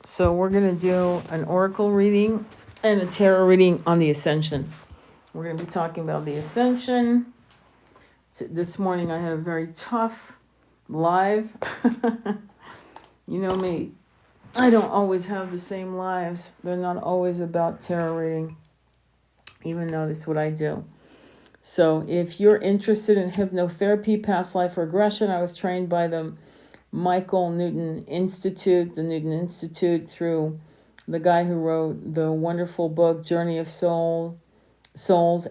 So we're going to do an oracle reading and a tarot reading on the ascension. We're going to be talking about the ascension. This morning I had a very tough live. You know me, I don't always have the same lives. They're not always about tarot reading, even though that's what I do. So if you're interested in hypnotherapy, past life regression, I was trained by the Michael Newton Institute, the Newton Institute, through the guy who wrote the wonderful book Journey of Souls,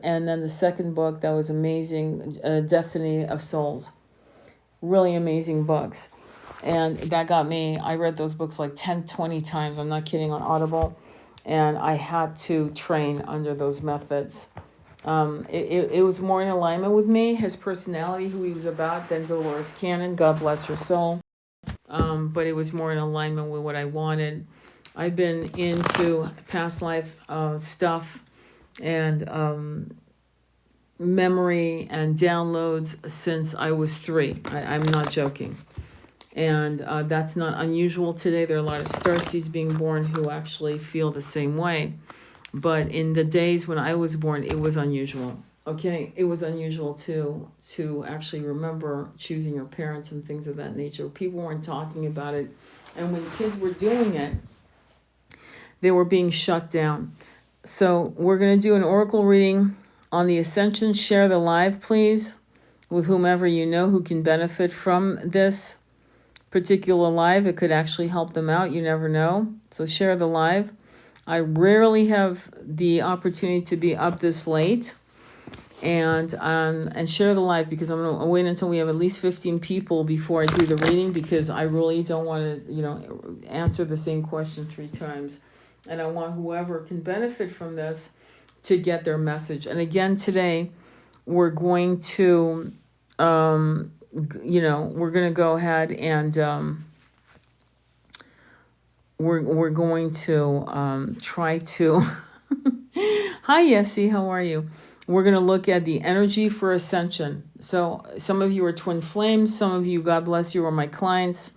and then the second book that was amazing, Destiny of Souls. Really amazing books. And that got me, I read those books like 10, 20 times, I'm not kidding, on Audible. And I had to train under those methods. It was more in alignment with me, his personality, who he was about, than Dolores Cannon, God bless her soul. But it was more in alignment with what I wanted. I've been into past life stuff and memory and downloads since I was 3. I'm not joking. And that's not unusual today. There are a lot of starseeds being born who actually feel the same way. But in the days when I was born, it was unusual. Okay, it was unusual to actually remember choosing your parents and things of that nature. People weren't talking about it. And when kids were doing it, they were being shut down. So we're going to do an oracle reading on the ascension. Share the live, please, with whomever you know who can benefit from this particular live. It could actually help them out. You never know. So share the live. I rarely have the opportunity to be up this late and share the live, because I'm going to wait until we have at least 15 people before I do the reading, because I really don't want to, answer the same question 3 times. And I want whoever can benefit from this to get their message. And again, today we're going to, we're going to go ahead and we're going to try to hi Yessie, how are you? We're going to look at the energy for ascension. So some of you are twin flames, some of you, God bless you, are my clients.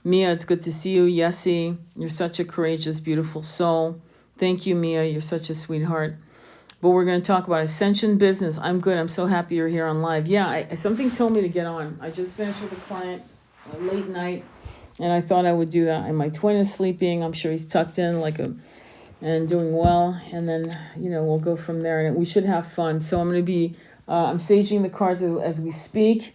Mia, it's good to see you. Yessie, you're such a courageous, beautiful soul. Thank you, Mia, you're such a sweetheart. But we're going to talk about ascension business. I'm good. I'm so happy you're here on live. Yeah, something told me to get on. I just finished with a client late night, and I thought I would do that. And my twin is sleeping. I'm sure he's tucked in and doing well. And then, we'll go from there. And we should have fun. So I'm going to be, I'm saging the cards as we speak.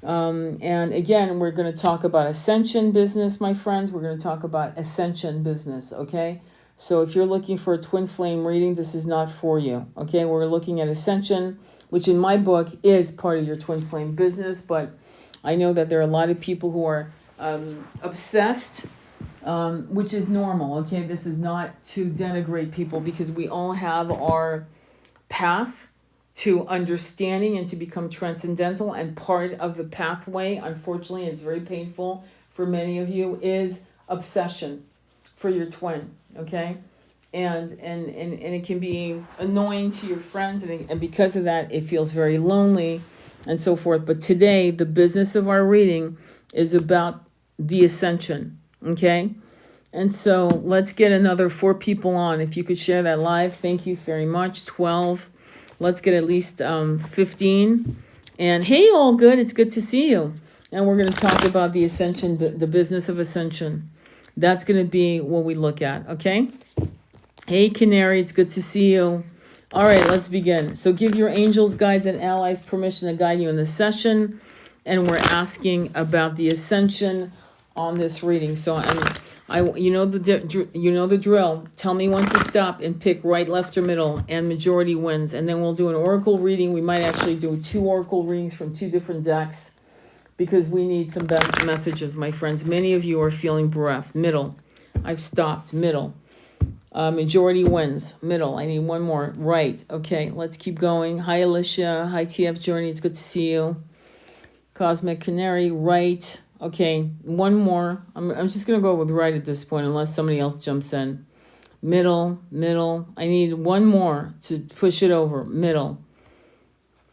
And again, we're going to talk about ascension business, my friends. We're going to talk about ascension business, okay? So if you're looking for a twin flame reading, this is not for you, okay? We're looking at ascension, which in my book is part of your twin flame business. But I know that there are a lot of people who are obsessed, which is normal, okay? This is not to denigrate people, because we all have our path to understanding and to become transcendental, and part of the pathway, unfortunately, it's very painful for many of you, is obsession for your twin, okay? And it can be annoying to your friends, and because of that, it feels very lonely and so forth. But today, the business of our reading is about the ascension, okay? And so let's get another 4 people on. If you could share that live, thank you very much. 12. Let's get at least 15. And hey, all good. It's good to see you. And we're going to talk about the ascension, the business of ascension. That's going to be what we look at, okay? Hey, Canary, it's good to see you. All right, let's begin. So give your angels, guides, and allies permission to guide you in the session. And we're asking about the ascension on this reading. So you know the drill. Tell me when to stop and pick right, left, or middle, and majority wins. And then we'll do an oracle reading. We might actually do 2 oracle readings from 2 different decks, because we need some better messages, my friends. Many of you are feeling bereft. Middle. I've stopped. Middle. Majority wins. Middle. I need 1 more. Right. Okay, let's keep going. Hi, Alicia. Hi, TF Journey. It's good to see you. Cosmic Canary. Right. Okay, 1 more. I'm just going to go with right at this point, unless somebody else jumps in. Middle. I need 1 more to push it over. Middle.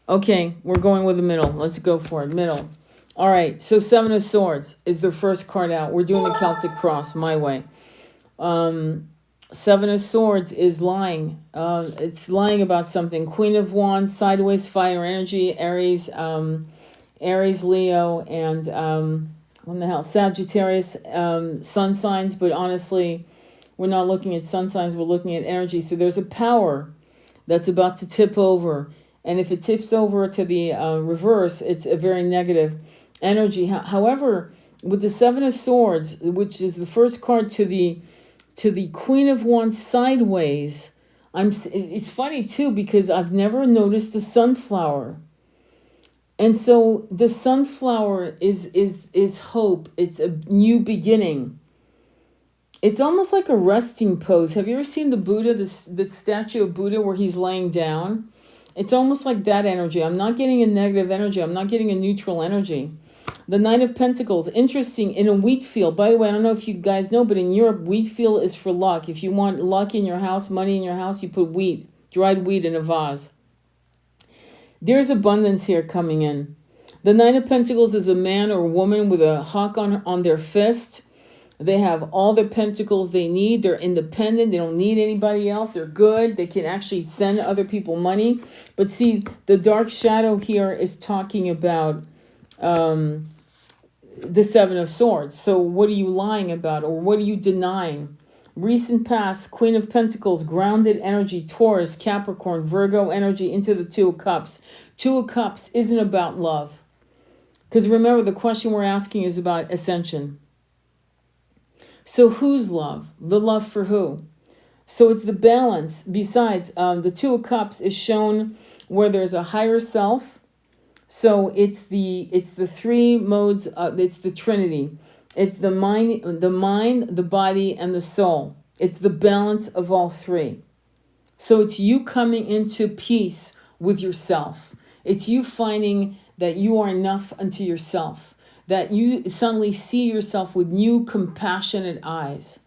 Okay, we're going with the middle. Let's go for it. Middle. All right, so 7 of Swords is the first card out. We're doing the Celtic Cross my way. Seven of Swords is lying. It's lying about something. Queen of Wands, sideways fire energy, Aries, Leo, and what the hell, Sagittarius, sun signs. But honestly, we're not looking at sun signs. We're looking at energy. So there's a power that's about to tip over. And if it tips over to the reverse, it's a very negative energy. However, with the Seven of Swords, which is the first card to the Queen of Wands sideways, it's funny too, because I've never noticed the sunflower. And so the sunflower is hope. It's a new beginning. It's almost like a resting pose. Have you ever seen the Buddha, the statue of Buddha where he's laying down? It's almost like that energy. I'm not getting a negative energy. I'm not getting a neutral energy. The Knight of Pentacles, interesting, in a wheat field. By the way, I don't know if you guys know, but in Europe, wheat field is for luck. If you want luck in your house, money in your house, you put wheat, dried wheat in a vase. There's abundance here coming in. The Knight of Pentacles is a man or woman with a hawk on their fist. They have all the pentacles they need. They're independent. They don't need anybody else. They're good. They can actually send other people money. But see, the dark shadow here is talking about the Seven of Swords. So what are you lying about, or what are you denying? Recent past, Queen of Pentacles, grounded energy, Taurus, Capricorn, Virgo energy into the Two of Cups. Two of Cups isn't about love. Because remember, the question we're asking is about ascension. So whose love? The love for who? So it's the balance. Besides, the Two of Cups is shown where there's a higher self. So it's the three modes. It's the Trinity. It's the mind, the body, and the soul. It's the balance of all three. So it's you coming into peace with yourself. It's you finding that you are enough unto yourself. That you suddenly see yourself with new compassionate eyes.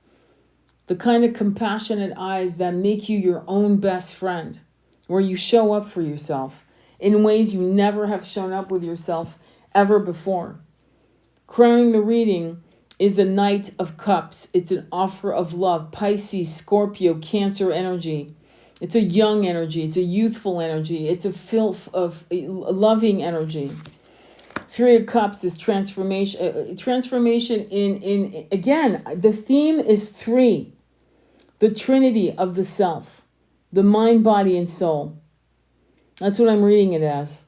The kind of compassionate eyes that make you your own best friend. Where you show up for yourself in ways you never have shown up with yourself ever before. Crowning the reading is the Knight of Cups. It's an offer of love. Pisces, Scorpio, Cancer energy. It's a young energy. It's a youthful energy. It's a filth of loving energy. Three of Cups is transformation. Transformation in again, the theme is three. The Trinity of the self. The mind, body, and soul. That's what I'm reading it as.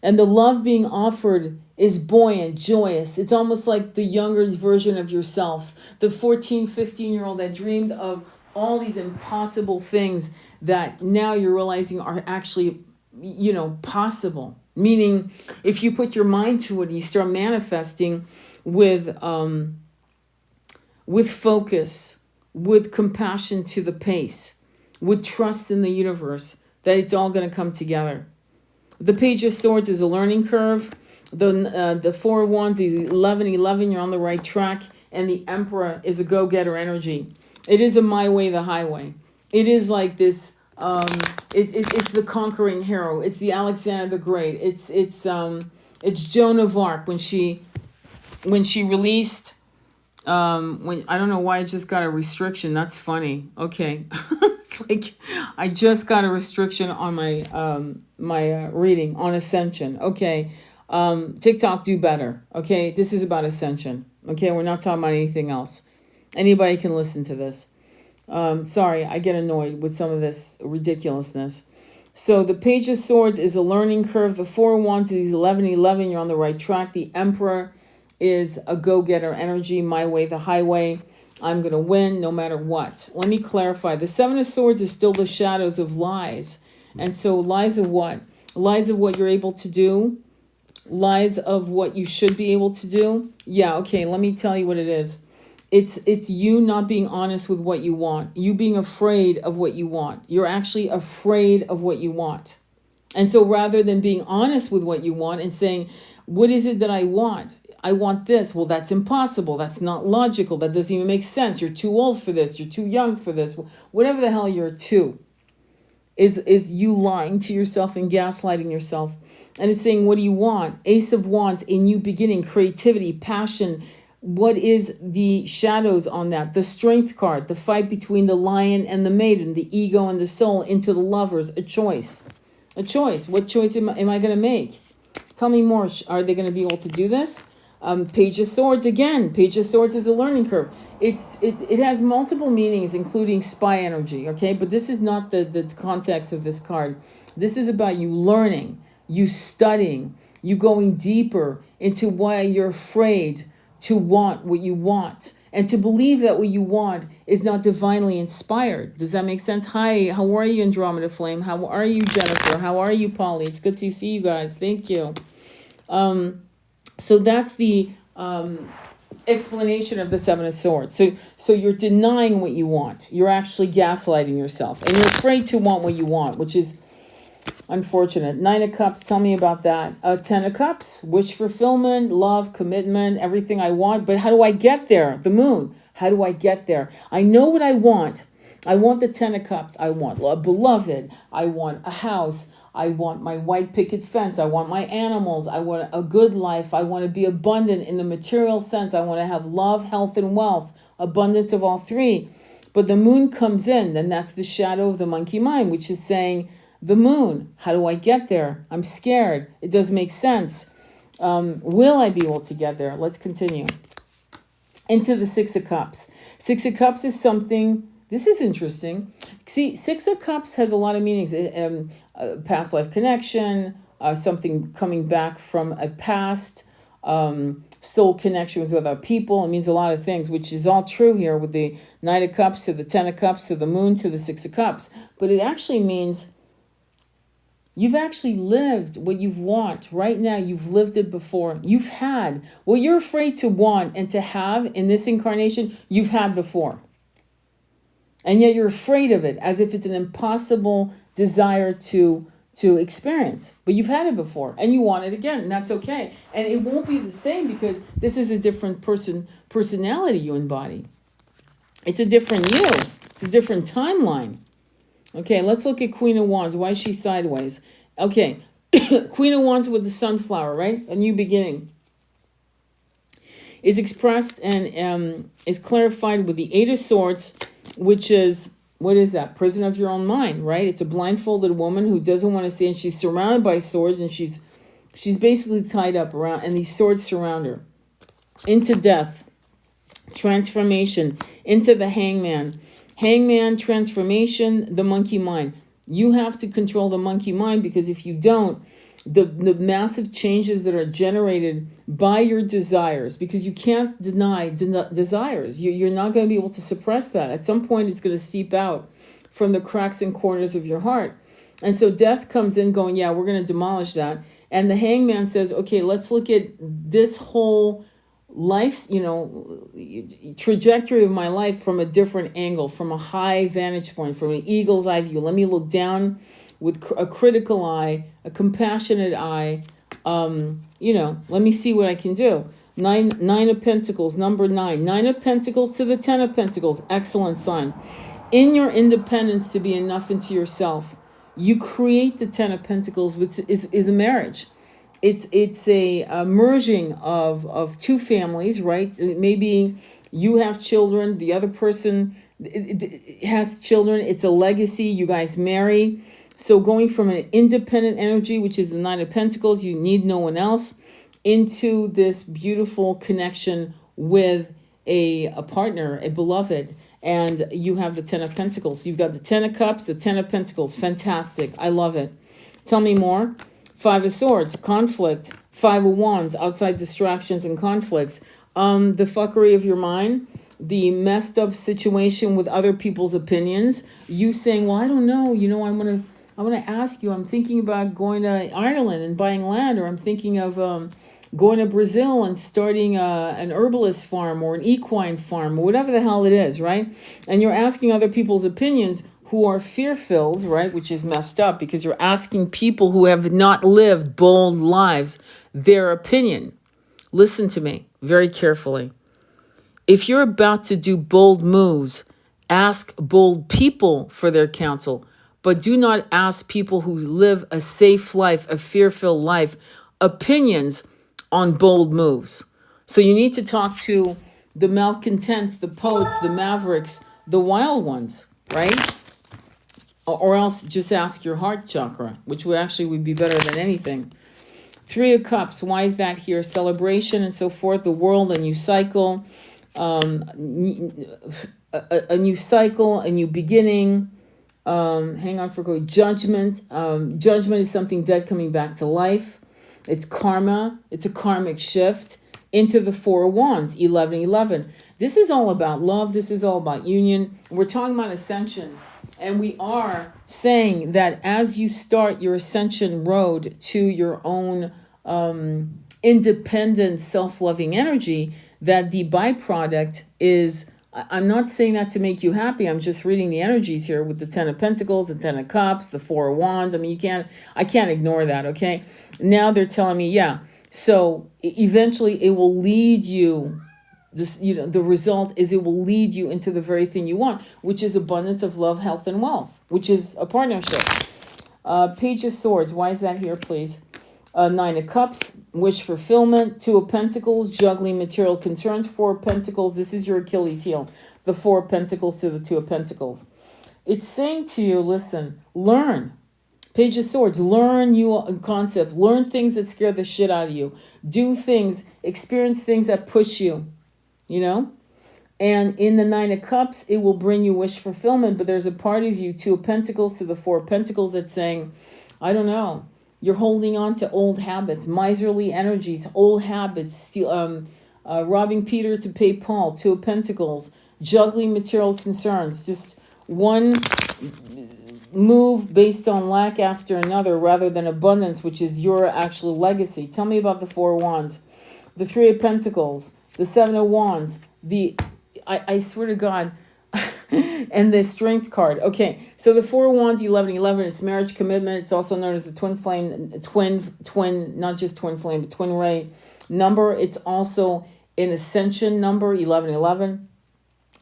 And the love being offered is buoyant, joyous. It's almost like the younger version of yourself. The 14, 15-year-old that dreamed of all these impossible things that now you're realizing are actually, possible. Meaning, if you put your mind to it, you start manifesting with focus, with compassion to the pace, with trust in the universe, that it's all going to come together. The Page of Swords is a learning curve. The Four of Wands is 11-11. You're on the right track. And the Emperor is a go-getter energy. It is a my way, the highway. It is like this. It's the conquering hero. It's the Alexander the Great. It's Joan of Arc when she released. When I don't know why I just got a restriction. That's funny. Okay. It's like I just got a restriction on my reading on ascension. Okay. TikTok, do better. Okay. This is about ascension. Okay. We're not talking about anything else. Anybody can listen to this. Sorry, I get annoyed with some of this ridiculousness. So the Page of Swords is a learning curve. The Four of Wands is 11-11. You're on the right track. The Emperor is a go-getter energy. My way, the highway. I'm going to win no matter what. Let me clarify. The Seven of Swords is still the shadows of lies. And so lies of what? Lies of what you're able to do. Lies of what you should be able to do. Yeah, okay, let me tell you what it is. It's you not being honest with what you want. You being afraid of what you want. You're actually afraid of what you want. And so rather than being honest with what you want and saying, what is it that I want? I want this. Well, that's impossible. That's not logical. That doesn't even make sense. You're too old for this. You're too young for this. Whatever the hell you're too is you lying to yourself and gaslighting yourself. And it's saying, what do you want? Ace of Wands, a new beginning, creativity, passion, What is the shadows on that? The strength card, the fight between the lion and the maiden, the ego and the soul into the lovers, a choice. A choice. What choice am I going to make? Tell me more. Are they going to be able to do this? Page of Swords again. Page of Swords is a learning curve. It has multiple meanings, including spy energy. Okay, but this is not the context of this card. This is about you learning, you studying, you going deeper into why you're afraid to want what you want, and to believe that what you want is not divinely inspired. Does that make sense? Hi, how are you, Andromeda Flame? How are you, Jennifer? How are you, Polly? It's good to see you guys. Thank you. So that's the explanation of the Seven of Swords. So you're denying what you want. You're actually gaslighting yourself, and you're afraid to want what you want, which is unfortunate. Nine of Cups, tell me about that. 10 of Cups, wish fulfillment, love, commitment, everything I want. But how do I get there? The Moon. How do I get there? I know what I want. I want the 10 of Cups. I want a beloved. I want a house. I want my white picket fence. I want my animals. I want a good life. I want to be abundant in the material sense. I want to have love, health, and wealth. Abundance of all three. But the Moon comes in, and that's the shadow of the monkey mind, which is saying, the Moon, how do I get there? I'm scared. It doesn't make sense. Will I be able to get there? Let's continue. Into the Six of Cups. Six of Cups is something, this is interesting. See, Six of Cups has a lot of meanings. Past life connection, something coming back from a past, soul connection with other people. It means a lot of things, which is all true here with the Knight of Cups to the 10 of Cups to the Moon to the Six of Cups. But it actually means you've actually lived what you want right now. You've lived it before. You've had what you're afraid to want and to have in this incarnation, you've had before. And yet you're afraid of it as if it's an impossible desire to experience. But you've had it before and you want it again, and that's okay. And it won't be the same because this is a different personality you embody. It's a different you. It's a different timeline. Okay, let's look at Queen of Wands. Why is she sideways? Okay, Queen of Wands with the sunflower, right? A new beginning. Is expressed and is clarified with the Eight of Swords, which is, what is that? Prison of your own mind, right? It's a blindfolded woman who doesn't want to see, and she's surrounded by swords, and she's basically tied up around, and these swords surround her. Into death, transformation, into the hangman. Hangman, transformation, the monkey mind. You have to control the monkey mind, because if you don't, the massive changes that are generated by your desires, because you can't deny desires. You're not going to be able to suppress that. At some point, it's going to seep out from the cracks and corners of your heart. And so death comes in going, yeah, we're going to demolish that. And the hangman says, okay, let's look at this whole life's, trajectory of my life from a different angle, from a high vantage point, from an eagle's eye view. Let me look down with a critical eye, a compassionate eye. Let me see what I can do. Nine of Pentacles, number 9. 9 of Pentacles to the 10 of Pentacles. Excellent sign. In your independence to be enough into yourself, you create the 10 of Pentacles, which is a marriage. It's a merging of two families, right? Maybe you have children, the other person has children. It's a legacy. You guys marry. So going from an independent energy, which is the Nine of Pentacles, you need no one else, into this beautiful connection with a partner, a beloved. And you have the 10 of Pentacles. You've got the 10 of Cups, the 10 of Pentacles. Fantastic. I love it. Tell me more. 5 of Swords, conflict. 5 of Wands, outside distractions and conflicts. The fuckery of your mind, the messed up situation with other people's opinions. You saying, well, I don't know, I want to ask you, I'm thinking about going to Ireland and buying land, or I'm thinking of going to Brazil and starting an herbalist farm or an equine farm, or whatever the hell it is, right? And you're asking other people's opinions who are fear-filled, right, which is messed up, because you're asking people who have not lived bold lives their opinion. Listen to me very carefully. If you're about to do bold moves, ask bold people for their counsel, but do not ask people who live a safe life, a fear-filled life, opinions on bold moves. So you need to talk to the malcontents, the poets, the mavericks, the wild ones, right? Or else just ask your heart chakra, which would be better than anything. Three of Cups, why is that here? Celebration and so forth, the world, a new cycle, a new cycle, a new beginning. Hang on for a quick. Judgment. Judgment is something dead coming back to life. It's karma. It's a karmic shift into the Four of Wands, 1111. This is all about love. This is all about union. We're talking about ascension. And we are saying that as you start your ascension road to your own independent, self-loving energy, that the byproduct is, I'm not saying that to make you happy. I'm just reading the energies here with the Ten of Pentacles, the Ten of Cups, the Four of Wands. I mean, I can't ignore that, okay? Now they're telling me, yeah. So eventually it will lead you, the result is it will lead you into the very thing you want, which is abundance of love, health, and wealth, which is a partnership. Page of Swords, why is that here, please? Nine of Cups, wish fulfillment. Two of Pentacles, juggling material concerns. Four of Pentacles, this is your Achilles heel. The Four of Pentacles to the Two of Pentacles. It's saying to you, listen, learn. Page of Swords, learn new concept. Learn things that scare the shit out of you. Do things, experience things that push you, And in the Nine of Cups, it will bring you wish fulfillment. But there's a part of you, Two of Pentacles to the Four of Pentacles, that's saying, I don't know. You're holding on to old habits, miserly energies, old habits, robbing Peter to pay Paul, Two of Pentacles, juggling material concerns, just one move based on lack after another rather than abundance, which is your actual legacy. Tell me about the Four of Wands, the Three of Pentacles, the Seven of Wands, I swear to God, and the Strength card. Okay, so the Four of Wands, 1111, it's marriage commitment. It's also known as the twin flame, not just twin flame, but twin ray number. It's also an ascension number, 1111.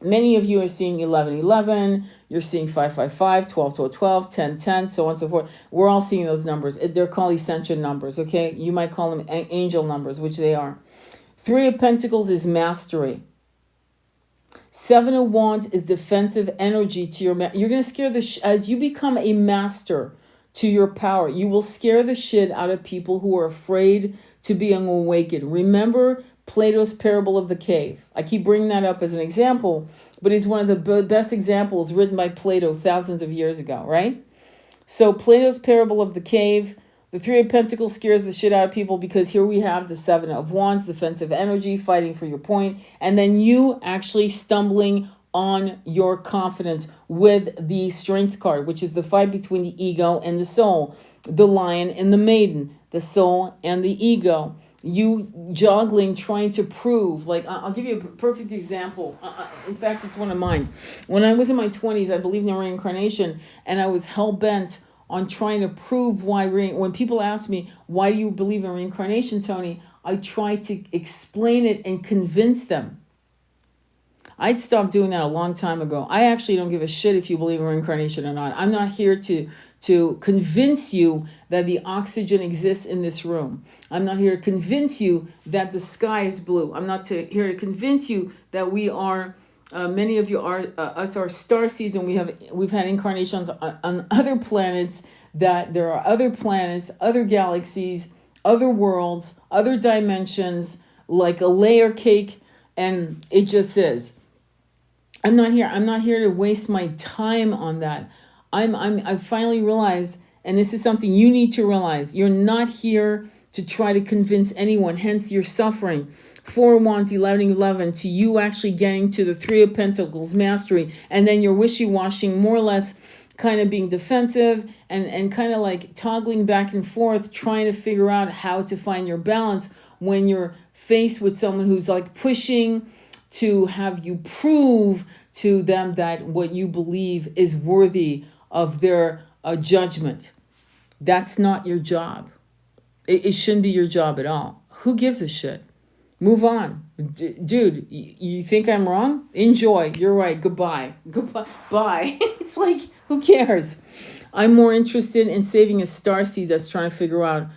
Many of you are seeing 1111. You're seeing 555, 12, 12, 12, 10, 10, so on and so forth. We're all seeing those numbers. They're called ascension numbers, okay? You might call them angel numbers, which they are. Three of Pentacles is mastery. Seven of Wands is defensive energy to your... You're going to scare as you become a master to your power, you will scare the shit out of people who are afraid to be awakened. Remember Plato's parable of the cave. I keep bringing that up as an example, but it's one of the best examples written by Plato thousands of years ago, right? So Plato's parable of the cave, the Three of Pentacles scares the shit out of people because here we have the Seven of Wands, defensive energy, fighting for your point, and then you actually stumbling on your confidence with the Strength card, which is the fight between the ego and the soul, the lion and the maiden, the soul and the ego. You juggling, trying to prove, like, I'll give you a perfect example. In fact, it's one of mine. When I was in my 20s, I believed in reincarnation, and I was hell-bent on trying to prove why, when people ask me, why do you believe in reincarnation, Tony? I try to explain it and convince them. I'd stopped doing that a long time ago. I actually don't give a shit if you believe in reincarnation or not. I'm not here to convince you that the oxygen exists in this room. I'm not here to convince you that the sky is blue. I'm not here to convince you that we are, many of you are, us are star seeds, and we've had incarnations on other planets, that there are other planets, other galaxies, other worlds, other dimensions, like a layer cake, and it just is. I'm not here to waste my time on that. I've finally realized, and this is something you need to realize, you're not here to try to convince anyone, hence you're suffering. Four of Wands, 11, to you actually getting to the Three of Pentacles, mastery, and then you're wishy-washing, more or less kind of being defensive and kind of like toggling back and forth, trying to figure out how to find your balance when you're faced with someone who's like pushing to have you prove to them that what you believe is worthy of their judgment. That's not your job. It shouldn't be your job at all. Who gives a shit? Move on. Dude, you think I'm wrong? Enjoy. You're right. Goodbye. Goodbye. Bye. It's like, who cares? I'm more interested in saving a starseed that's trying to figure out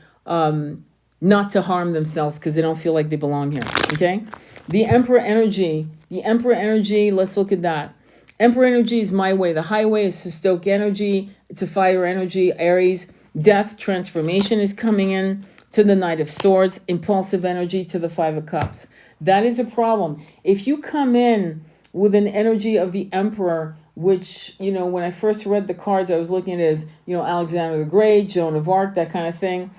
not to harm themselves because they don't feel like they belong here. Okay? The Emperor energy. The Emperor energy, let's look at that. Emperor energy is my way. The highway is Stoic energy. It's a fire energy. Aries, death, transformation is coming in to the Knight of Swords. Impulsive energy to the Five of Cups. That is a problem. If you come in with an energy of the Emperor, which, when I first read the cards, I was looking at it as, Alexander the Great, Joan of Arc, that kind of thing.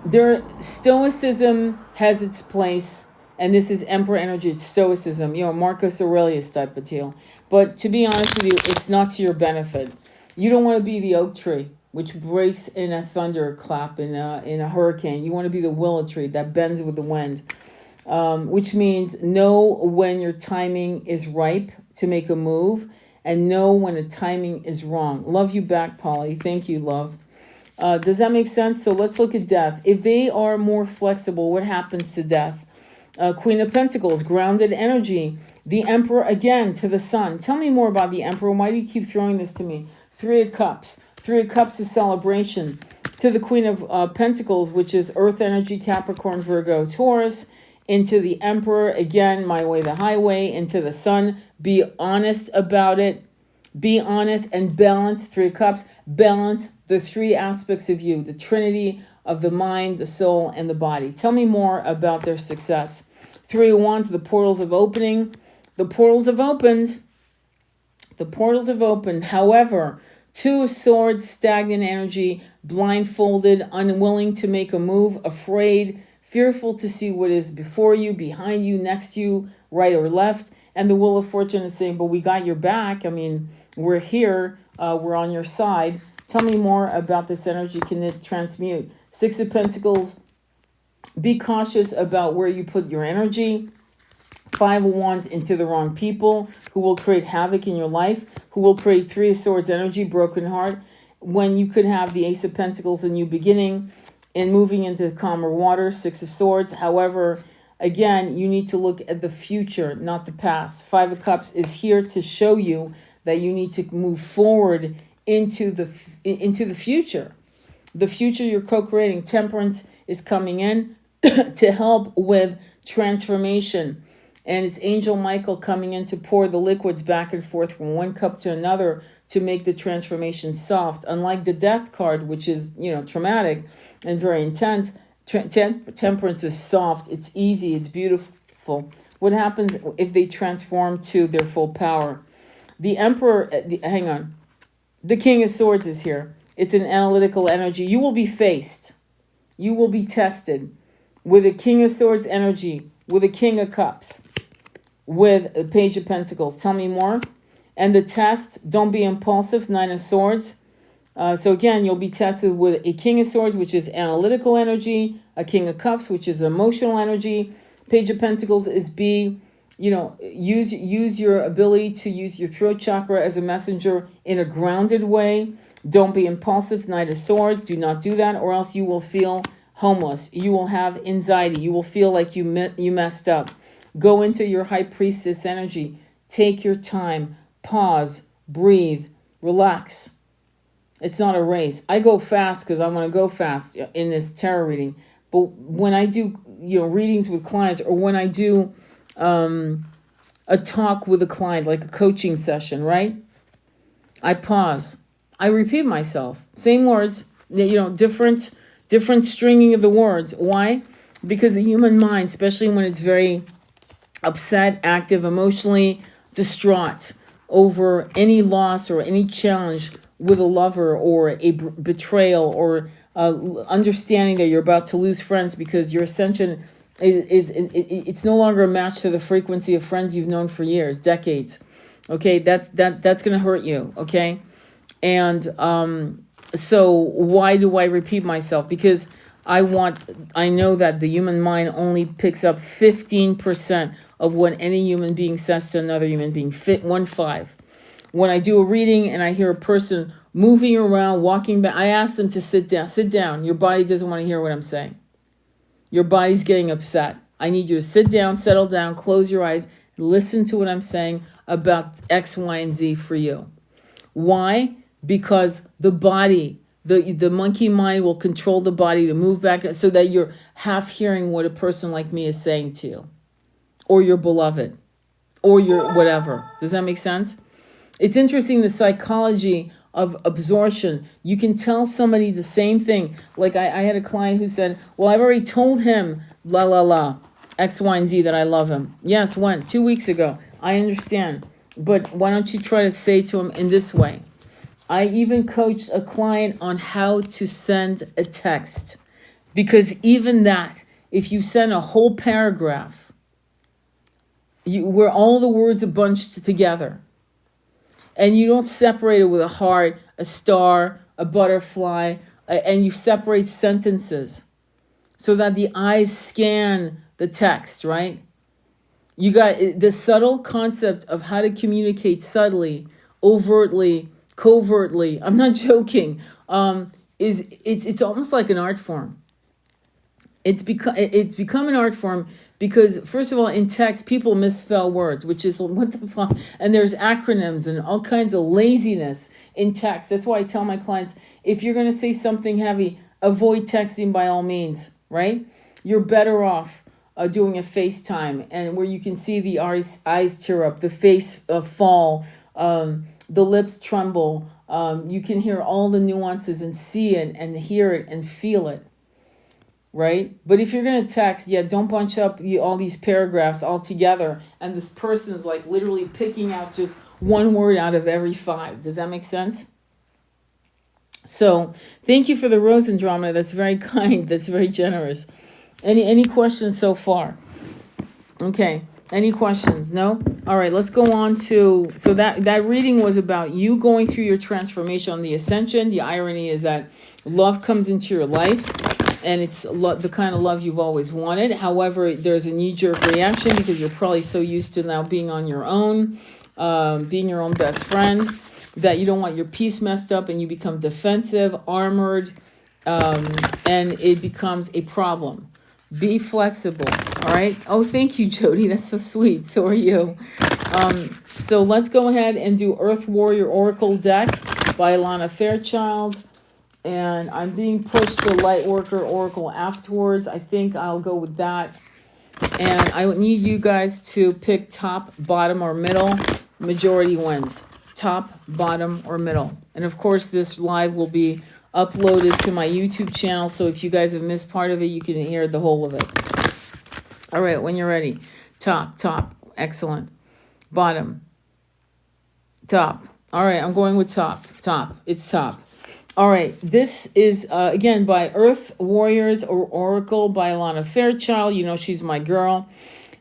Their stoicism has its place, and this is Emperor energy, it's stoicism, Marcus Aurelius type of deal. But to be honest with you, it's not to your benefit. You don't want to be the oak tree, which breaks in a thunderclap, in a hurricane. You want to be the willow tree that bends with the wind, which means know when your timing is ripe to make a move, and know when the timing is wrong. Love you back, Polly. Thank you, love. Does that make sense? So let's look at death. If they are more flexible, what happens to death? Queen of Pentacles, grounded energy. The Emperor, again, to the Sun. Tell me more about the Emperor. Why do you keep throwing this to me? Three of Cups. Three of Cups is celebration. To the Queen of Pentacles, which is Earth energy, Capricorn, Virgo, Taurus. Into the Emperor, again, my way, the highway. Into the Sun. Be honest about it. Be honest and balance. Three of Cups. Balance the three aspects of you. The Trinity of the mind, the soul, and the body. Tell me more about their success. Three of Wands, the portals of opening. The portals have opened. The portals have opened. However, Two of Swords, stagnant energy, blindfolded, unwilling to make a move, afraid, fearful to see what is before you, behind you, next to you, right or left. And the Wheel of Fortune is saying, but we got your back. I mean, we're here. We're on your side. Tell me more about this energy. Can it transmute? Six of Pentacles. Be cautious about where you put your energy. Five of Wands, into the wrong people who will create havoc in your life, who will create Three of Swords energy, broken heart, when you could have the Ace of Pentacles, a new beginning, and moving into calmer water. Six of Swords. However, again, you need to look at the future, not the past. Five of Cups is here to show you that you need to move forward into the future. The future you're co-creating. Temperance is coming in to help with transformation. And it's Angel Michael coming in to pour the liquids back and forth from one cup to another to make the transformation soft. Unlike the Death card, which is, traumatic and very intense, Temperance is soft, it's easy, it's beautiful. What happens if they transform to their full power? The Emperor, hang on. The King of Swords is here. It's an analytical energy. You will be faced. You will be tested with a King of Swords energy, with a King of Cups, with a Page of Pentacles. Tell me more. And the test, don't be impulsive, Nine of Swords. So again, you'll be tested with a King of Swords, which is analytical energy, a King of Cups, which is emotional energy. Page of Pentacles is use your ability to use your throat chakra as a messenger in a grounded way. Don't be impulsive, Knight of Swords. Do not do that, or else you will feel homeless. You will have anxiety. You will feel like you messed up. Go into your High Priestess energy. Take your time. Pause. Breathe. Relax. It's not a race. I go fast because I want to go fast in this tarot reading. But when I do, readings with clients, or when I do a talk with a client, like a coaching session, right? I pause. I repeat myself. Same words, different stringing of the words. Why? Because the human mind, especially when it's very upset, active, emotionally distraught over any loss or any challenge with a lover, or a betrayal, or understanding that you're about to lose friends because your ascension it's no longer a match to the frequency of friends you've known for years, decades. Okay, that's going to hurt you. Okay, and so why do I repeat myself? Because I know that the human mind only picks up 15% of what any human being says to another human being. 1.5. When I do a reading and I hear a person moving around, walking back, I ask them to sit down. Sit down. Your body doesn't want to hear what I'm saying. Your body's getting upset. I need you to sit down, settle down, close your eyes, listen to what I'm saying about X, Y, and Z for you. Why? Because the body the monkey mind will control the body to move back so that you're half hearing what a person like me is saying to you, or your beloved, or your whatever. Does that make sense? It's interesting, the psychology of absorption. You can tell somebody the same thing. Like I had a client who said, well, I've already told him, la, la, la, X, Y, and Z, that I love him. Yes, when? 2 weeks ago. I understand. But why don't you try to say to him in this way? I even coached a client on how to send a text. Because even that, if you send a whole paragraph, where all the words are bunched together, and you don't separate it with a heart, a star, a butterfly, and you separate sentences so that the eyes scan the text, right? You got the subtle concept of how to communicate subtly, overtly, covertly. I'm not joking. It's almost like an art form. It's become an art form because, first of all, in text, people misspell words, which is what the fuck. And there's acronyms and all kinds of laziness in text. That's why I tell my clients, if you're going to say something heavy, avoid texting by all means, right? You're better off doing a FaceTime, and where you can see the eyes tear up, the face fall, the lips tremble. You can hear all the nuances and see it and hear it and feel it. Right? But if you're going to text, don't bunch up all these paragraphs all together and this person is like literally picking out just one word out of every 5. Does that make sense? So thank you for the rose, Andromeda. That's very kind. That's very generous. Any questions so far? Okay. Any questions? No? All right, let's go on to, so that reading was about you going through your transformation on the ascension. The irony is that love comes into your life, and it's the kind of love you've always wanted. However, there's a knee-jerk reaction because you're probably so used to now being on your own, being your own best friend, that you don't want your peace messed up and you become defensive, armored, and it becomes a problem. Be flexible, all right? Oh, thank you, Jody. That's so sweet. So are you. So let's go ahead and do Earth Warrior Oracle deck by Alana Fairchild. And I'm being pushed to Lightworker Oracle afterwards. I think I'll go with that. And I need you guys to pick top, bottom, or middle. Majority wins. Top, bottom, or middle. And of course, this live will be uploaded to my YouTube channel. So if you guys have missed part of it, you can hear the whole of it. All right, when you're ready. Top, top. Excellent. Bottom. Top. All right, I'm going with top. Top. It's top. All right, this is, again, by Earth Warriors or Oracle by Alana Fairchild. You know, she's my girl.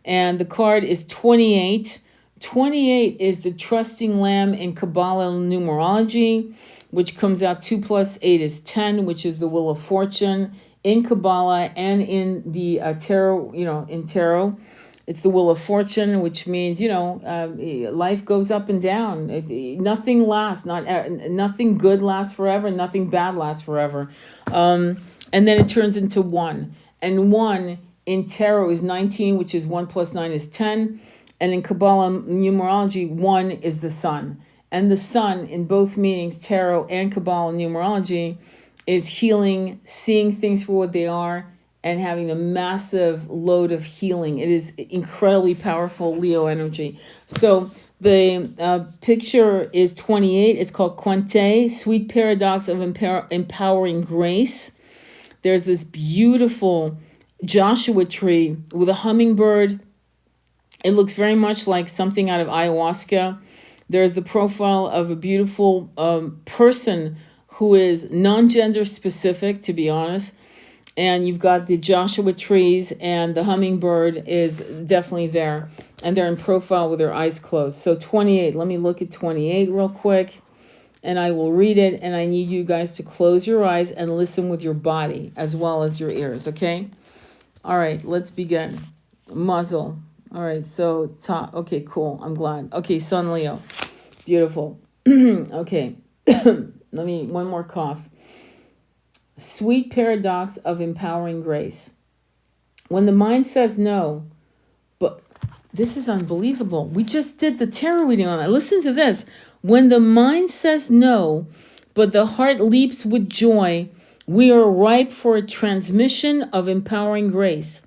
And the card is 28. 28 is the trusting lamb in Kabbalah numerology, which comes out 2 + 8 is 10, which is the Wheel of Fortune in Kabbalah and in the tarot, in tarot. It's the Wheel of Fortune, which means, life goes up and down. Nothing lasts. Nothing good lasts forever. Nothing bad lasts forever. And then it turns into 1. And 1 in tarot is 19, which is 1 + 9 is 10. And in Kabbalah numerology, 1 is the sun. And the sun, in both meanings, tarot and Kabbalah numerology, is healing, seeing things for what they are, and having a massive load of healing. It is incredibly powerful Leo energy. So the picture is 28. It's called Quante, Sweet Paradox of Empowering Grace. There's this beautiful Joshua tree with a hummingbird. It looks very much like something out of ayahuasca. There's the profile of a beautiful person who is non-gender specific, to be honest. And you've got the Joshua trees, and the hummingbird is definitely there. And they're in profile with their eyes closed. So 28, let me look at 28 real quick. And I will read it. And I need you guys to close your eyes and listen with your body as well as your ears, okay? All right, let's begin. Muzzle. All right, so top. Okay, cool. I'm glad. Okay, Sun Leo. Beautiful. Okay. One more cough. Sweet paradox of empowering grace. When the mind says no, but this is unbelievable. We just did the tarot reading on that. Listen to this. When the mind says no, but the heart leaps with joy. We are ripe for a transmission of empowering grace.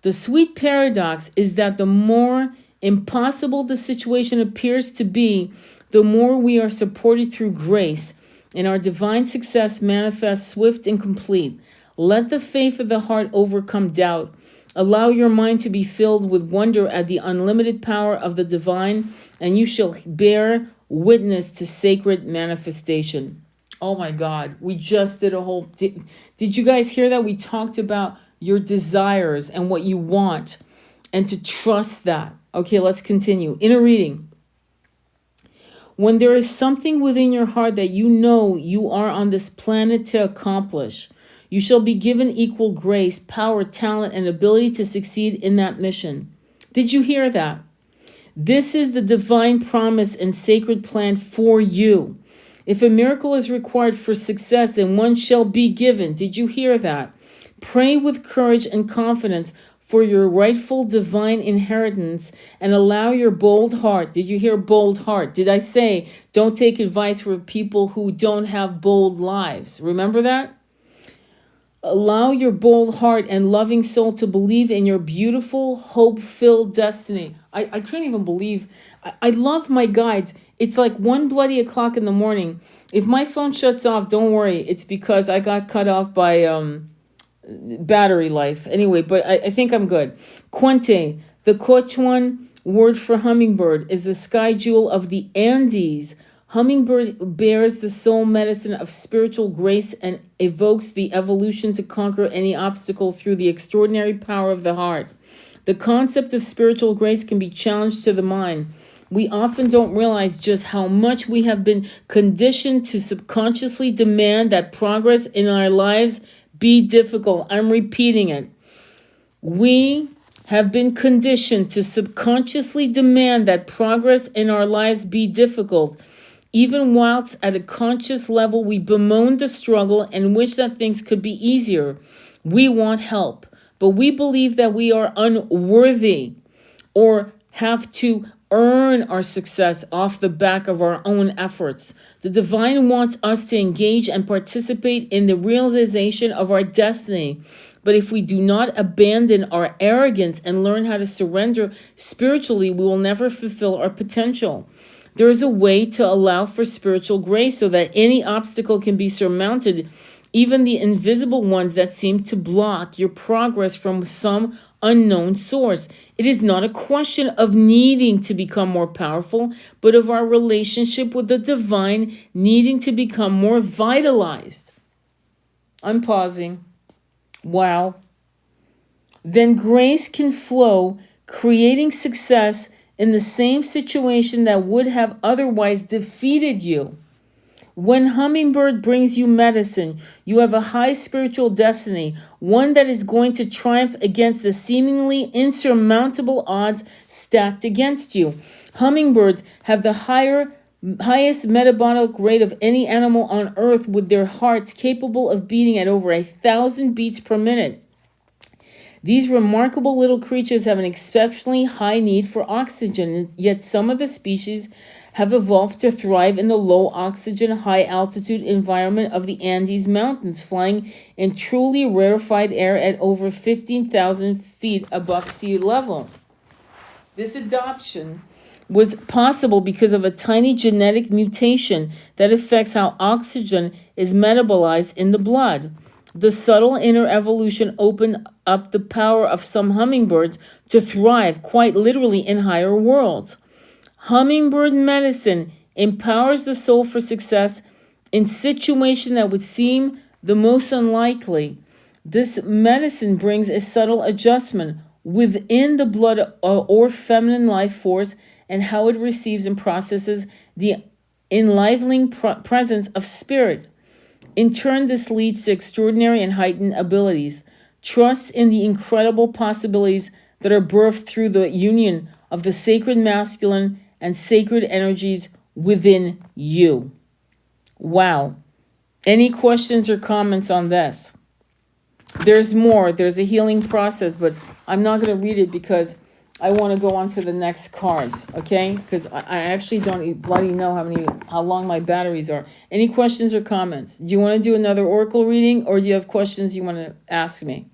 The sweet paradox is that the more impossible the situation appears to be, the more we are supported through grace, and our divine success manifests swift and complete. Let the faith of the heart overcome doubt. Allow your mind to be filled with wonder at the unlimited power of the divine, and you shall bear witness to sacred manifestation. Oh my God, we just did a whole... Did you guys hear that? We talked about your desires and what you want, and to trust that. Okay, let's continue. Inner reading. When there is something within your heart that you know you are on this planet to accomplish, you shall be given equal grace, power, talent, and ability to succeed in that mission. Did you hear that? This is the divine promise and sacred plan for you. If a miracle is required for success, then one shall be given. Did you hear that? Pray with courage and confidence for your rightful divine inheritance, and allow your bold heart. Did you hear bold heart? Did I say don't take advice from people who don't have bold lives? Remember that? Allow your bold heart and loving soul to believe in your beautiful, hope-filled destiny. I can't even believe. I love my guides. It's like 1 bloody o'clock in the morning. If my phone shuts off, don't worry. It's because I got cut off by battery life. Anyway, but I think I'm good. Quente, the Quechuan word for hummingbird, is the sky jewel of the Andes. Hummingbird bears the soul medicine of spiritual grace and evokes the evolution to conquer any obstacle through the extraordinary power of the heart. The concept of spiritual grace can be challenged to the mind. We often don't realize just how much we have been conditioned to subconsciously demand that progress in our lives be difficult. I'm repeating it. We have been conditioned to subconsciously demand that progress in our lives be difficult. Even whilst at a conscious level we bemoan the struggle and wish that things could be easier. We want help, but we believe that we are unworthy or have to earn our success off the back of our own efforts. The divine wants us to engage and participate in the realization of our destiny. But if we do not abandon our arrogance and learn how to surrender spiritually, we will never fulfill our potential. There is a way to allow for spiritual grace so that any obstacle can be surmounted, even the invisible ones that seem to block your progress from some unknown source. It is not a question of needing to become more powerful, but of our relationship with the divine needing to become more vitalized. I'm pausing. Wow. Then grace can flow, creating success in the same situation that would have otherwise defeated you. When hummingbird brings you medicine, you have a high spiritual destiny, one that is going to triumph against the seemingly insurmountable odds stacked against you. Hummingbirds have the highest metabolic rate of any animal on earth, with their hearts capable of beating at over 1,000 beats per minute. These remarkable little creatures have an exceptionally high need for oxygen, yet some of the species have evolved to thrive in the low oxygen, high altitude environment of the Andes Mountains, flying in truly rarefied air at over 15,000 feet above sea level. This adoption was possible because of a tiny genetic mutation that affects how oxygen is metabolized in the blood. The subtle inner evolution opened up the power of some hummingbirds to thrive quite literally in higher worlds. Hummingbird medicine empowers the soul for success in situations that would seem the most unlikely. This medicine brings a subtle adjustment within the blood or feminine life force and how it receives and processes the enlivening presence of spirit. In turn, this leads to extraordinary and heightened abilities. Trust in the incredible possibilities that are birthed through the union of the sacred masculine and sacred energies within you. Wow. Any questions or comments on this? There's more. There's a healing process, but I'm not going to read it because I want to go on to the next cards, okay? Because I actually don't bloody know how long my batteries are. Any questions or comments? Do you want to do another oracle reading, or do you have questions you want to ask me?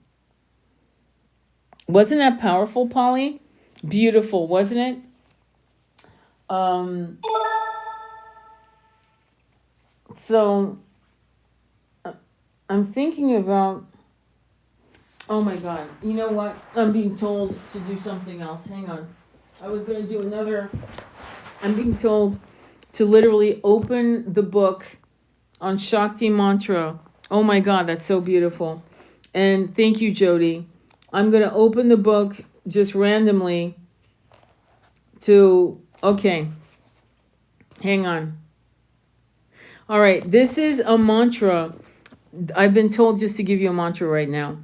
Wasn't that powerful, Polly? Beautiful, wasn't it? So I'm thinking about, oh my God, you know what? I'm being told to do something else. Hang on. I was going to do another, I'm being told to literally open the book on Shakti Mantra. Oh my God, that's so beautiful. And thank you, Jody. I'm going to open the book just randomly to, okay, hang on. All right, this is a mantra. I've been told just to give you a mantra right now.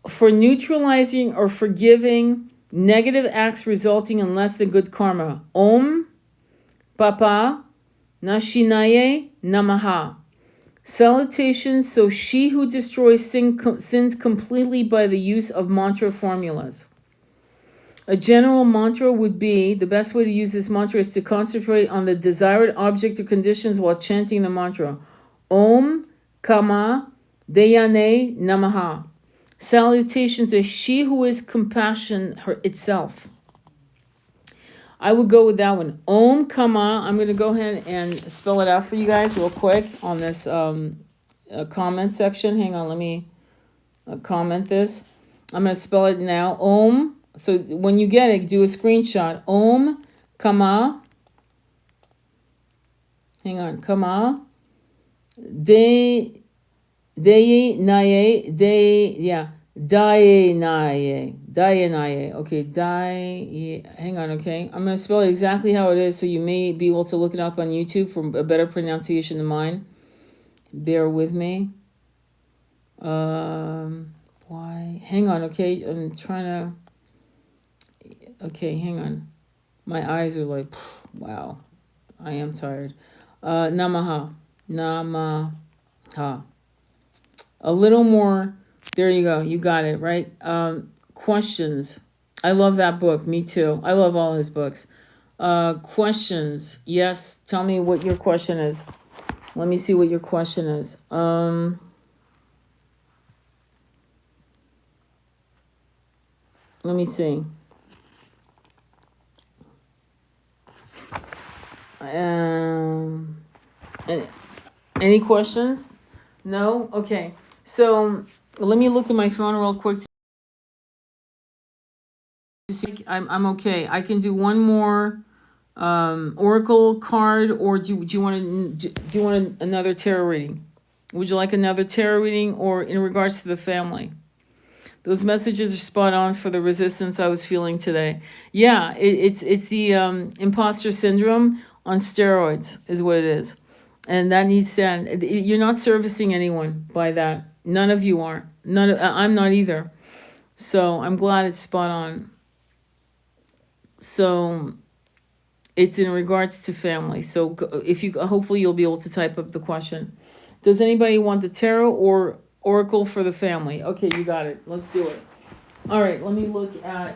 For neutralizing or forgiving negative acts resulting in less than good karma. Om Papa Nashinaye Namaha. Salutations, so she who destroys sins completely by the use of mantra formulas. A general mantra would be, the best way to use this mantra is to concentrate on the desired object or conditions while chanting the mantra. Om Kama Dayane Namaha. Salutation to she who is compassion itself. I would go with that one. Om Kama. I'm going to go ahead and spell it out for you guys real quick on this comment section. Hang on, let me comment this. I'm going to spell it now. Om. So when you get it, do a screenshot. Om Kama. Hang on. Kama. Daye Naye. Daye Naye. Okay, hang on, okay? I'm going to spell it exactly how it is, so you may be able to look it up on YouTube for a better pronunciation than mine. Bear with me. Why? Hang on, okay? I'm trying to... Okay, hang on. My eyes are like, wow. I am tired. Namaha. Namaha. A little more... There you go. You got it, right? Questions. I love that book. Me too. I love all his books. Questions. Yes. Tell me what your question is. Let me see what your question is. Let me see. Any questions? No? Okay. So... Let me look at my phone real quick to see. I'm okay. I can do one more oracle card, or do you want another tarot reading? Would you like another tarot reading, or in regards to the family? Those messages are spot on for the resistance I was feeling today. Yeah, it's the imposter syndrome on steroids is what it is, and that needs to end. You're not servicing anyone by that. None of you are. I'm not either. So I'm glad it's spot on. So it's in regards to family. So if you, hopefully you'll be able to type up the question. Does anybody want the tarot or oracle for the family? Okay, you got it. Let's do it. All right, let me look at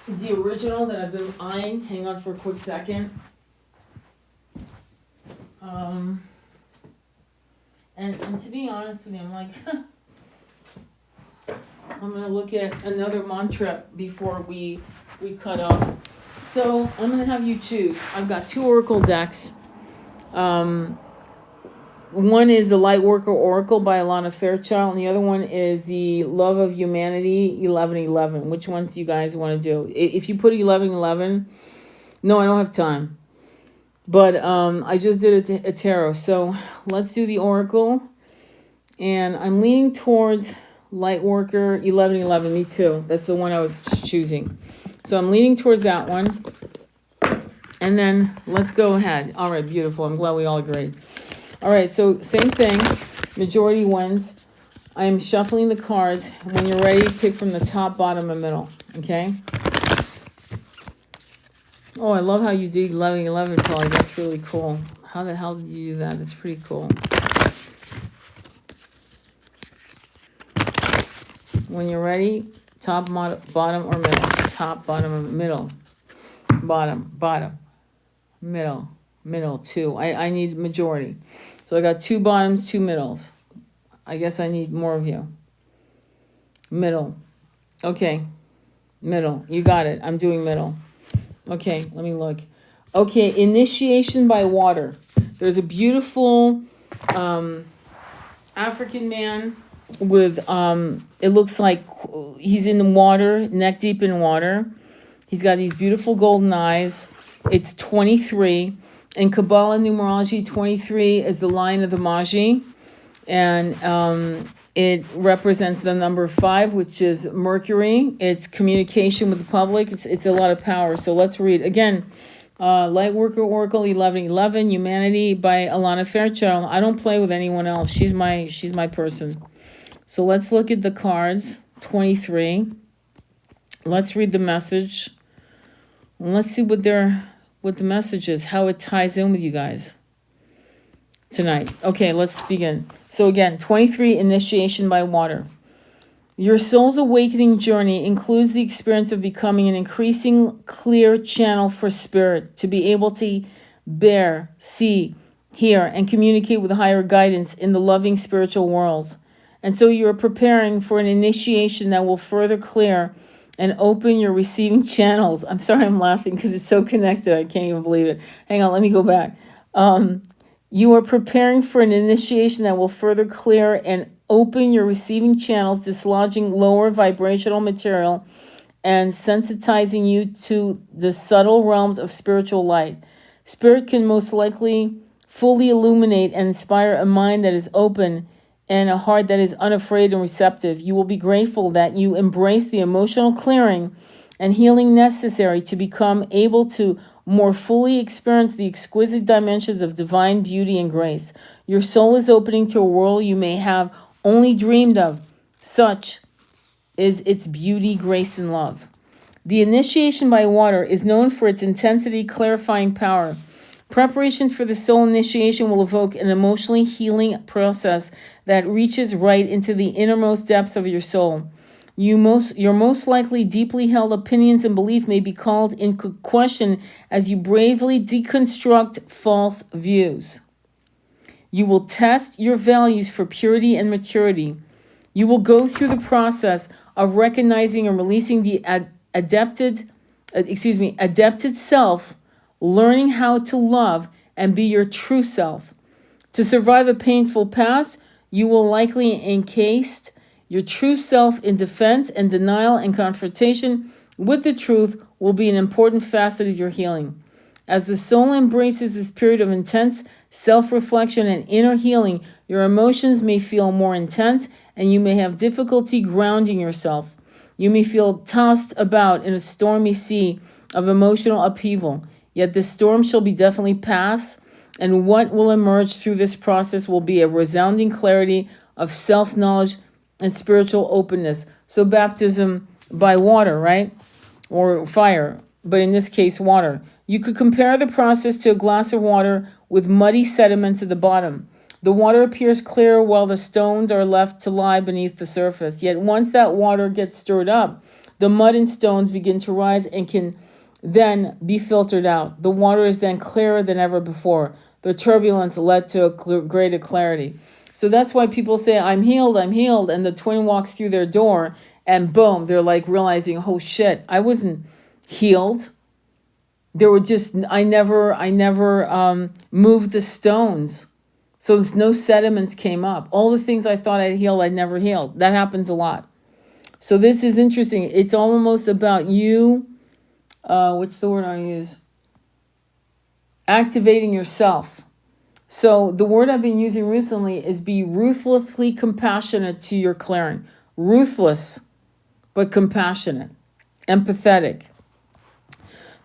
the original that I've been eyeing. Hang on for a quick second. And to be honest with you, I'm like, I'm going to look at another mantra before we cut off. So I'm going to have you choose. I've got two oracle decks. One is the Lightworker Oracle by Alana Fairchild, and the other one is the Love of Humanity 1111. Which ones do you guys want to do? If you put 1111, no, I don't have time. But I just did a tarot. So let's do the oracle. And I'm leaning towards Lightworker 1111. Me too. That's the one I was choosing. So I'm leaning towards that one. And then let's go ahead. All right, beautiful. I'm glad we all agreed. All right, so same thing. Majority wins. I am shuffling the cards. When you're ready, pick from the top, bottom, and middle. Okay? Oh, I love how you did 1111, Polly. That's really cool. How the hell did you do that? That's pretty cool. When you're ready, Top, bottom, or middle? Top, bottom, or middle? Bottom, middle, 2. I need majority. So I got 2 bottoms, 2 middles. I guess I need more of you. Middle. Okay. Middle. You got it. I'm doing middle. Okay, let me look. Okay, initiation by water. There's a beautiful African man with, it looks like he's in the water, neck deep in water. He's got these beautiful golden eyes. It's 23. In Kabbalah numerology, 23 is the line of the Magi. And it represents the number 5, which is Mercury. It's communication with the public. It's a lot of power. So let's read. Again, Lightworker Oracle 1111, Humanity by Alana Fairchild. I don't play with anyone else. She's my person. So let's look at the cards. 23. Let's read the message. And let's see what the message is, how it ties in with you guys tonight. Okay, let's begin. So again, 23, initiation by water. Your soul's awakening journey includes the experience of becoming an increasing clear channel for spirit to be able to bear, see, hear, and communicate with higher guidance in the loving spiritual worlds. And so you are preparing for an initiation that will further clear and open your receiving channels. I'm sorry I'm laughing because it's so connected. I can't even believe it. Hang on, let me go back. You are preparing for an initiation that will further clear and open your receiving channels, dislodging lower vibrational material and sensitizing you to the subtle realms of spiritual light. Spirit can most likely fully illuminate and inspire a mind that is open and a heart that is unafraid and receptive. You will be grateful that you embrace the emotional clearing and healing necessary to become able to more fully experience the exquisite dimensions of divine beauty and grace. Your soul is opening to a world you may have only dreamed of. Such is its beauty, grace, and love. The initiation by water is known for its intensity, clarifying power. Preparation for the soul initiation will evoke an emotionally healing process that reaches right into the innermost depths of your soul. Your most likely deeply held opinions and beliefs may be called into question as you bravely deconstruct false views. You will test your values for purity and maturity. You will go through the process of recognizing and releasing the adapted self, learning how to love and be your true self. To survive a painful past, you will likely encase your true self in defense, and denial and confrontation with the truth will be an important facet of your healing. As the soul embraces this period of intense self-reflection and inner healing, your emotions may feel more intense and you may have difficulty grounding yourself. You may feel tossed about in a stormy sea of emotional upheaval. Yet this storm shall be definitely pass, and what will emerge through this process will be a resounding clarity of self-knowledge and spiritual openness. So baptism by water, right? Or fire, but in this case, water. You could compare the process to a glass of water with muddy sediments at the bottom. The water appears clear while the stones are left to lie beneath the surface. Yet once that water gets stirred up, the mud and stones begin to rise and can then be filtered out. The water is then clearer than ever before. The turbulence led to a greater clarity. So that's why people say, I'm healed, and the twin walks through their door, and boom, they're like realizing, oh shit, I wasn't healed. There were just, I never moved the stones. So no sediments came up. All the things I thought I'd healed, I never healed. That happens a lot. So this is interesting. It's almost about you, what's the word I use? Activating yourself. So the word I've been using recently is be ruthlessly compassionate to your clearing. Ruthless, but compassionate, empathetic.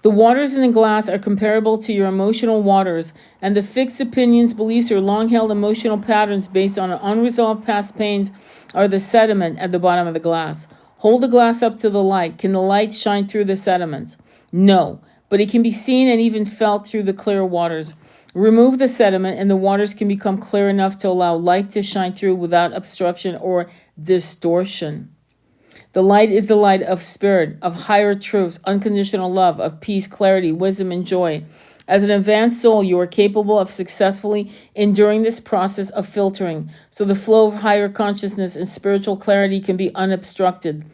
The waters in the glass are comparable to your emotional waters, and the fixed opinions, beliefs, or long-held emotional patterns based on unresolved past pains are the sediment at the bottom of the glass. Hold the glass up to the light. Can the light shine through the sediment? No, but it can be seen and even felt through the clear waters. Remove the sediment and the waters can become clear enough to allow light to shine through without obstruction or distortion. The light is the light of spirit, of higher truths, unconditional love, of peace, clarity, wisdom, and joy. As an advanced soul, you are capable of successfully enduring this process of filtering, so the flow of higher consciousness and spiritual clarity can be unobstructed.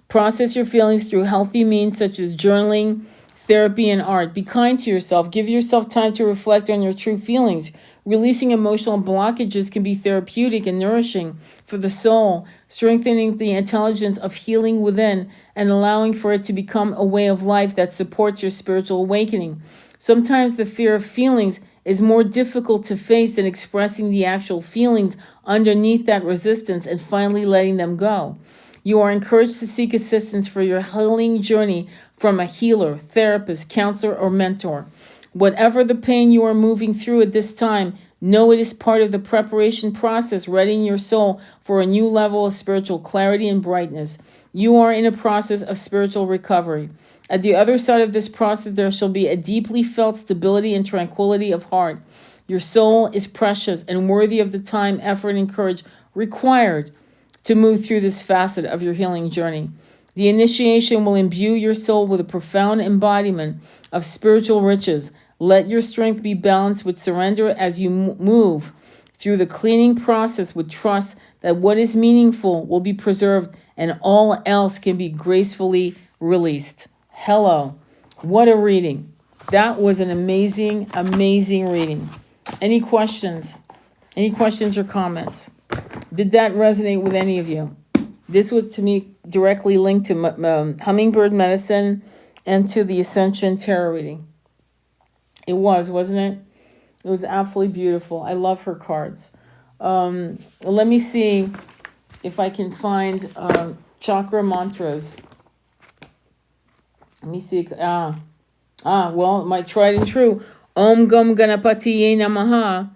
Process your feelings through healthy means such as journaling, therapy, and art. Be kind to yourself. Give yourself time to reflect on your true feelings. Releasing emotional blockages can be therapeutic and nourishing for the soul, strengthening the intelligence of healing within and allowing for it to become a way of life that supports your spiritual awakening. Sometimes the fear of feelings is more difficult to face than expressing the actual feelings underneath that resistance and finally letting them go. You are encouraged to seek assistance for your healing journey from a healer, therapist, counselor, or mentor. Whatever the pain you are moving through at this time, know it is part of the preparation process, readying your soul for a new level of spiritual clarity and brightness. You are in a process of spiritual recovery. At the other side of this process, there shall be a deeply felt stability and tranquility of heart. Your soul is precious and worthy of the time, effort, and courage required to move through this facet of your healing journey. The initiation will imbue your soul with a profound embodiment of spiritual riches. Let your strength be balanced with surrender as you move through the cleaning process with trust that what is meaningful will be preserved and all else can be gracefully released. Hello. What a reading. That was an amazing, amazing reading. Any questions? Any questions or comments? Did that resonate with any of you? This was, to me, directly linked to hummingbird medicine and to the Ascension tarot reading. It was, wasn't it? It was absolutely beautiful. I love her cards. Let me see if I can find chakra mantras. Let me see. Well, my tried and true. Om Gam Ganapatiye Namaha.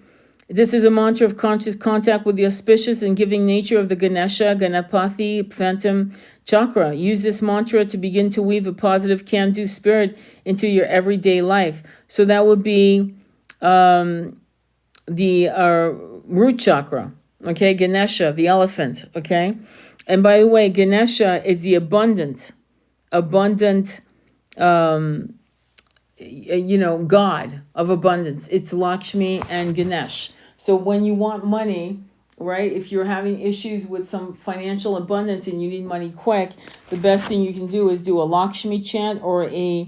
This is a mantra of conscious contact with the auspicious and giving nature of the Ganesha, Ganapati, Phantom chakra. Use this mantra to begin to weave a positive can-do spirit into your everyday life. So that would be the root chakra, okay? Ganesha, the elephant, okay? And by the way, Ganesha is the abundant, God of abundance. It's Lakshmi and Ganesh. So when you want money, right, if you're having issues with some financial abundance and you need money quick, the best thing you can do is do a Lakshmi chant or a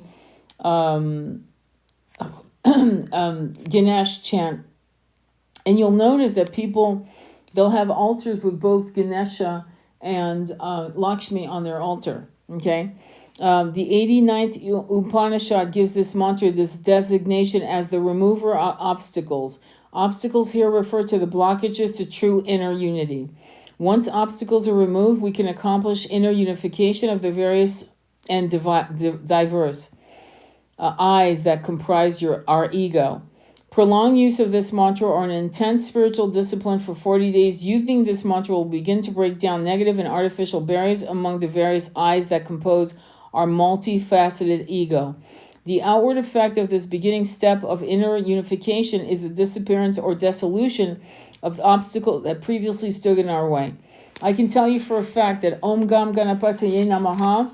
Ganesh chant. And you'll notice that they'll have altars with both Ganesha and Lakshmi on their altar, okay? The 89th Upanishad gives this mantra this designation as the remover of obstacles. Obstacles here refer to the blockages to true inner unity. Once obstacles are removed, we can accomplish inner unification of the various and diverse eyes that comprise our ego. Prolonged use of this mantra or an intense spiritual discipline for 40 days, using this mantra will begin to break down negative and artificial barriers among the various eyes that compose our multifaceted ego. The outward effect of this beginning step of inner unification is the disappearance or dissolution of the obstacle that previously stood in our way. I can tell you for a fact that Om Gam Ganapataye Namaha,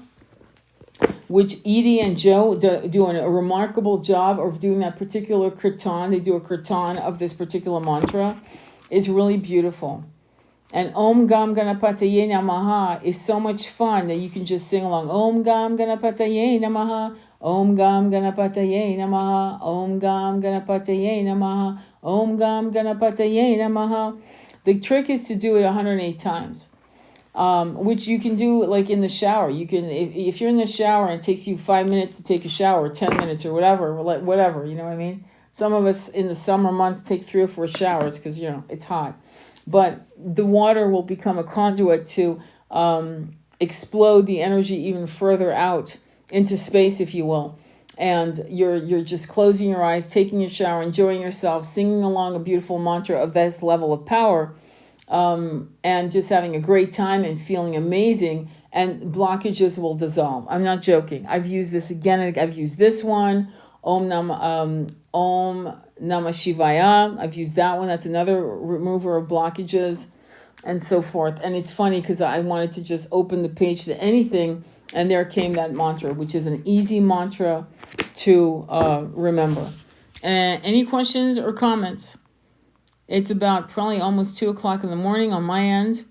which Edie and Joe do a remarkable job of doing that particular kirtan. They do a kirtan of this particular mantra. It's really beautiful. And Om Gam Ganapataye Namaha is so much fun that you can just sing along. Om Gam Ganapataye Namaha. Om Gam Ganapataye Namaha. Om Gam Ganapataye Namaha. Om Gam Ganapataye Namaha. The trick is to do it 108 times, which you can do like in the shower. You can, if you're in the shower and it takes you 5 minutes to take a shower, 10 minutes or whatever, you know what I mean? Some of us in the summer months take 3 or 4 showers because, it's hot. But the water will become a conduit to explode the energy even further out into space, if you will. And you're just closing your eyes, taking your shower, enjoying yourself, singing along a beautiful mantra of this level of power, and just having a great time and feeling amazing, and blockages will dissolve. I'm not joking. I've used this again. I've used this one, Om Namah Shivaya. I've used that one. That's another remover of blockages. and so forth. And it's funny because I wanted to just open the page to anything, and there came that mantra, which is an easy mantra to remember. Any questions or comments? It's about probably almost 2 o'clock in the morning on my end.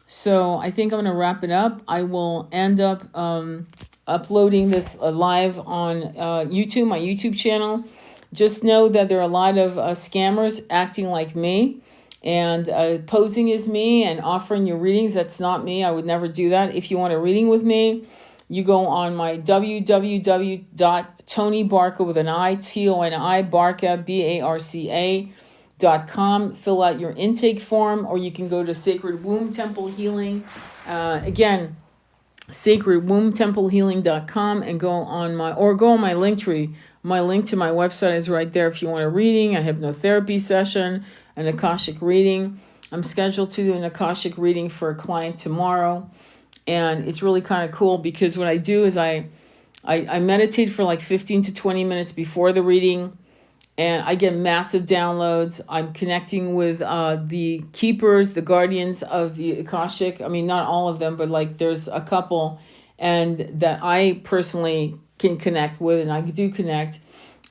So I think I'm going to wrap it up. I will end up uploading this live on YouTube, my YouTube channel. Just know that there are a lot of scammers acting like me and posing as me and offering you readings. That's not me. I would never do that. If you want a reading with me, you go on my www.tonybarca with an I, Toni, Barca, BARCA.com. Fill out your intake form, or you can go to Sacred Womb Temple Healing. Again, sacredwombtemplehealing.com, and go on my link tree. My link to my website is right there if you want a reading, a hypnotherapy session, an Akashic reading. I'm scheduled to do an Akashic reading for a client tomorrow. And it's really kind of cool because what I do is I meditate for like 15 to 20 minutes before the reading, and I get massive downloads. I'm connecting with the keepers, the guardians of the Akashic. I mean, not all of them, but like there's a couple and that I personally can connect with, and I do connect.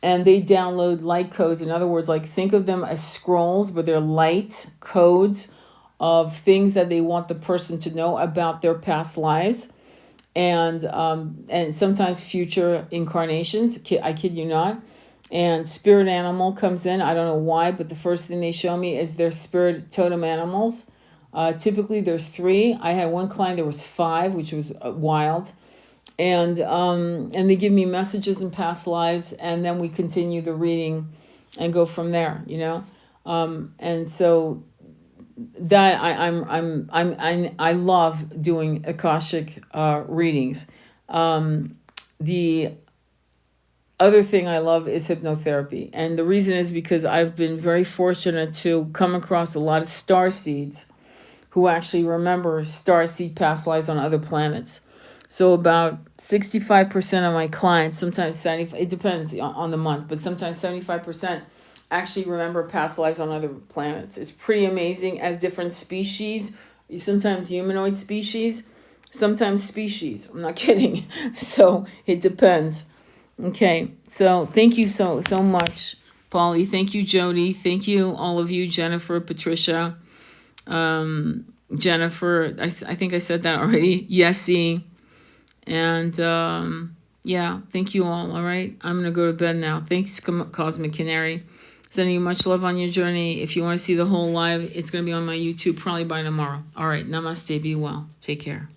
And they download light codes. In other words, like think of them as scrolls, but they're light codes of things that they want the person to know about their past lives, and sometimes future incarnations. I kid you not. And spirit animal comes in. I don't know why, but the first thing they show me is their spirit totem animals. Typically, there's 3. I had one client, there was 5, which was wild. And they give me messages in past lives, and then we continue the reading and go from there. And so that I love doing Akashic readings. The other thing I love is hypnotherapy, and the reason is because I've been very fortunate to come across a lot of starseeds who actually remember starseed past lives on other planets. So about 65% of my clients, sometimes 75%, it depends on the month, but sometimes 75% actually remember past lives on other planets. It's pretty amazing, as different species, sometimes humanoid species, sometimes species. I'm not kidding. So it depends. Okay, so thank you so much, Polly. Thank you, Jody. Thank you, all of you, Jennifer, Patricia, Jennifer. I think I said that already. Yessie. And yeah, thank you all. All right, I'm going to go to bed now. Thanks, Cosmic Canary. Sending you much love on your journey. If you want to see the whole live, it's going to be on my YouTube probably by tomorrow. All right, namaste. Be well. Take care.